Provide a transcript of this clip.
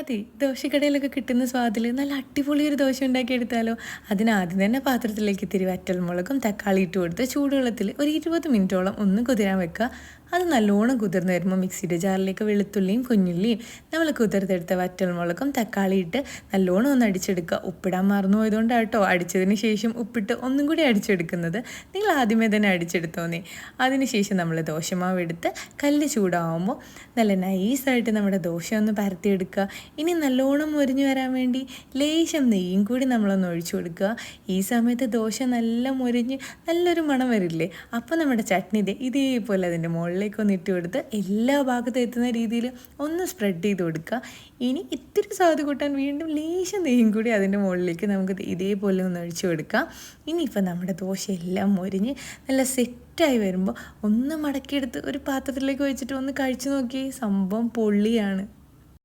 അതെ, ദോശക്കടയിലൊക്കെ കിട്ടുന്ന സ്വാദിൽ നല്ല അടിപൊളി ഒരു ദോശ ഉണ്ടാക്കിയെടുത്താലോ? അതിനാദ്യം തന്നെ പാത്രത്തിലേക്ക് ഇത്തിരി വറ്റൽമുളകും തക്കാളി ഇട്ട് കൊടുത്ത് ചൂടുവെള്ളത്തിൽ ഒരു 20 മിനിറ്റോളം ഒന്ന് കുതിരാൻ വെക്കുക. അത് നല്ലോണം കുതിർന്ന് വരുമ്പോൾ മിക്സിയുടെ ജാറിലേക്ക് വെളുത്തുള്ളിയും കുഞ്ഞുള്ളിയും നമ്മൾ കുതിർത്തെടുത്ത വറ്റൽമുളകും തക്കാളി ഇട്ട് നല്ലോണം ഒന്ന് അടിച്ചെടുക്കുക. ഉപ്പിടാൻ മറന്നു പോയതുകൊണ്ടാട്ടോ അടിച്ചതിന് ശേഷം ഉപ്പിട്ട് ഒന്നും കൂടി അടിച്ചെടുക്കുന്നത്. നിങ്ങൾ ആദ്യമേ തന്നെ അടിച്ചെടുത്തോന്നേ. അതിനുശേഷം നമ്മൾ ദോശമാവ് എടുത്ത് കല്ല് ചൂടാവുമ്പോൾ നല്ല നൈസായിട്ട് നമ്മുടെ ദോശ ഒന്ന് പരത്തിയെടുക്കുക. ഇനി നല്ലോണം മൊരിഞ്ഞു വരാൻ വേണ്ടി ലേശം നെയ്യും കൂടി നമ്മളൊന്ന് ഒഴിച്ചു കൊടുക്കുക. ഈ സമയത്ത് ദോശ നല്ല മൊരിഞ്ഞ് നല്ലൊരു മണം വരില്ലേ? അപ്പോൾ നമ്മുടെ ചട്നി ഇതേപോലെ അതിൻ്റെ മുകളിലേക്കൊന്ന് ഇട്ട് കൊടുത്ത് എല്ലാ ഭാഗത്തും എത്തുന്ന രീതിയിൽ ഒന്ന് സ്പ്രെഡ് ചെയ്ത് കൊടുക്കുക. ഇനി ഇത്തിരി സ്വാദ് കൂട്ടാൻ വീണ്ടും ലേശം നെയ്യും കൂടി അതിൻ്റെ മുകളിലേക്ക് നമുക്ക് ഇതേപോലെ ഒന്ന് ഒഴിച്ചു കൊടുക്കാം. ഇനിയിപ്പോൾ നമ്മുടെ ദോശ എല്ലാം മൊരിഞ്ഞ് നല്ല സെറ്റായി വരുമ്പോൾ ഒന്ന് മടക്കിയെടുത്ത് ഒരു പാത്രത്തിലേക്ക് വെച്ചിട്ട് ഒന്ന് കഴിച്ചു നോക്കി. സംഭവം പൊള്ളിയാണ്.